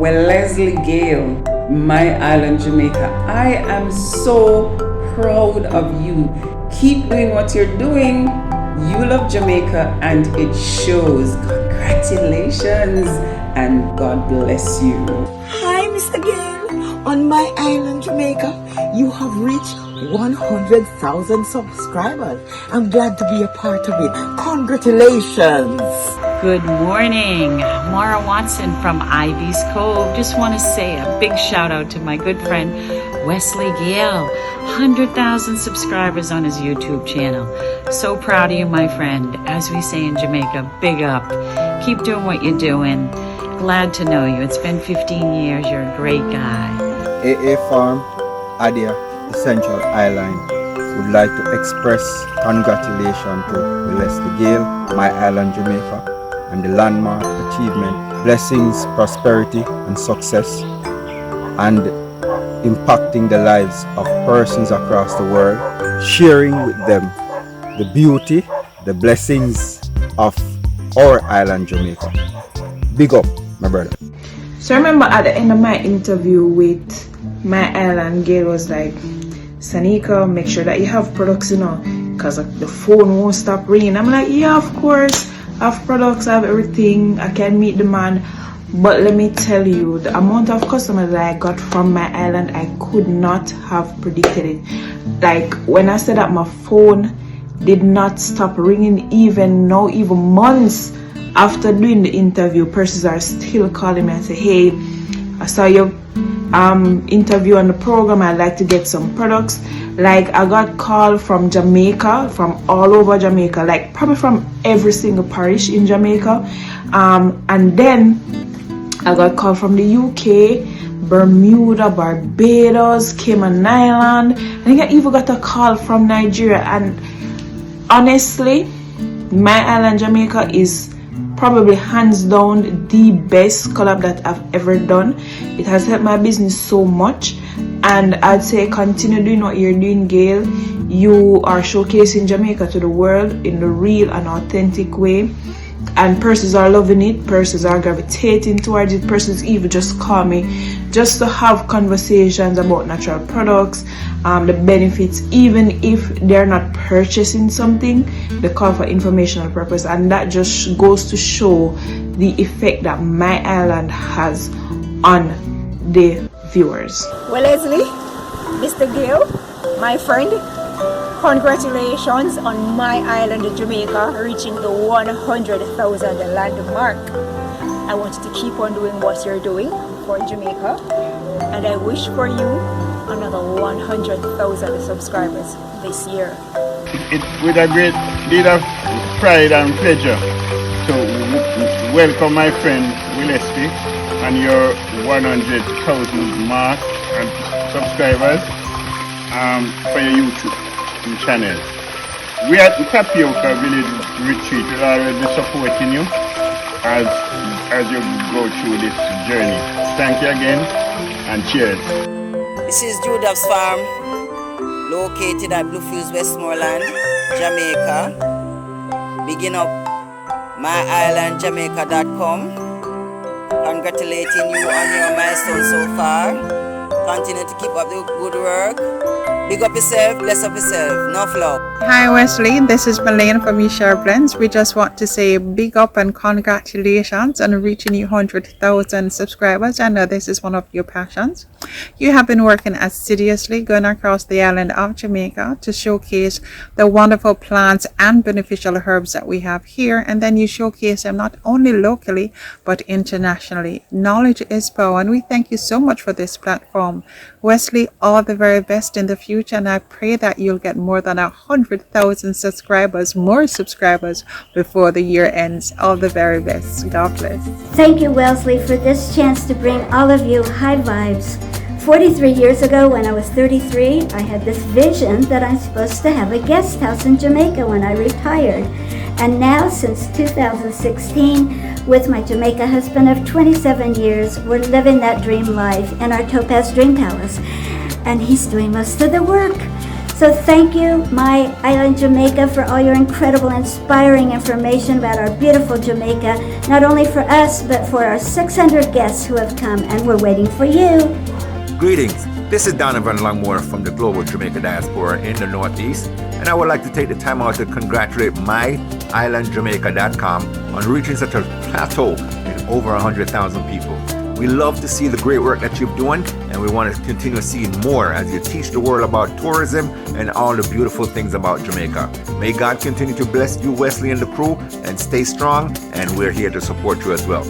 Well, Leslie Gale, My-Island-Jamaica, I am so proud of you. Keep doing what you're doing. You love Jamaica and it shows. Congratulations and God bless you. Hi, Mr. Gale. On My Island, Jamaica, you have reached 100,000 subscribers. I'm glad to be a part of it. Congratulations. Good morning, Mara Watson from Ivy's Cove. Just want to say a big shout out to my good friend Wesley Gale. 100,000 subscribers on his YouTube channel. So proud of you, my friend. As we say in Jamaica, big up. Keep doing what you're doing. Glad to know you. It's been 15 years. You're a great guy. AA Farm, Adia, Essential Island would like to express congratulations to Leslie Gale, My-Island-Jamaica, and the landmark achievement, blessings, prosperity, and success, and impacting the lives of persons across the world, sharing with them the beauty, the blessings of our island, Jamaica. Big up, my brother. So I remember at the end of my interview with My-Island, Gale was like, Sanika, make sure that you have products, because the phone won't stop ringing. I'm like, yeah, of course. I have products, I have everything, I can meet demand. But let me tell you, the amount of customers that I got from My-Island, I could not have predicted it. Like when I said that my phone did not stop ringing, even months after doing the interview, persons are still calling me and say, hey, I saw your interview on the program, I'd like to get some products. Like I got called from Jamaica, from all over Jamaica, like probably from every single parish in Jamaica. And then I got called from the UK, Bermuda, Barbados, Cayman Island. I think I even got a call from Nigeria. And honestly, My-Island-Jamaica is probably hands down the best collab that I've ever done. It has helped my business so much, and I'd say continue doing what you're doing, Gale. You are showcasing Jamaica to the world in the real and authentic way, and persons are loving it, persons are gravitating towards it, persons even just call me just to have conversations about natural products, the benefits, even if they're not purchasing something, they call for informational purpose. And that just goes to show the effect that My-Island has on the viewers. Well, Leslie, Mr. Gale, my friend, congratulations on My-Island, Jamaica reaching the 100,000 landmark. I want you to keep on doing what you're doing for Jamaica, and I wish for you another 100,000 subscribers this year. It's with a great deal of pride and pleasure to welcome my friend Leslie and your 100,000 mark and subscribers for your YouTube channel. We at the Tapioca Village Retreat will always be supporting you as you go through this journey. Thank you again and cheers. This is Judah's Farm, located at Bluefields, Westmoreland, Jamaica. Bigging up My-Island-Jamaica.com. Congratulating you on your milestone so far. Continue to keep up the good work. Big up yourself, bless up yourself. Enough love. Hi Wesley, this is Malane from eShare Blends. We just want to say big up and congratulations on reaching 100,000 subscribers. I know this is one of your passions. You have been working assiduously going across the island of Jamaica to showcase the wonderful plants and beneficial herbs that we have here, and then you showcase them not only locally but internationally. Knowledge is power, and we thank you so much for this platform. Wesley, all the very best in the future, and I pray that you'll get more than 100,000 subscribers, more subscribers before the year ends. All the very best. God bless. Thank you, Wesley, for this chance to bring all of you high vibes. 43 years ago, when I was 33, I had this vision that I'm supposed to have a guest house in Jamaica when I retired. And now, since 2016, with my Jamaica husband of 27 years, we're living that dream life in our Topaz Dream Palace. And he's doing most of the work. So thank you, My Island Jamaica, for all your incredible, inspiring information about our beautiful Jamaica, not only for us, but for our 600 guests who have come, and we're waiting for you. Greetings. This is Donovan Longmore from the Global Jamaica Diaspora in the Northeast, and I would like to take the time out to congratulate My-Island-Jamaica.com on reaching such a plateau in over 100,000 people. We love to see the great work that you're doing, and we want to continue seeing more as you teach the world about tourism and all the beautiful things about Jamaica. May God continue to bless you, Wesley, and the crew, and stay strong, and we're here to support you as well.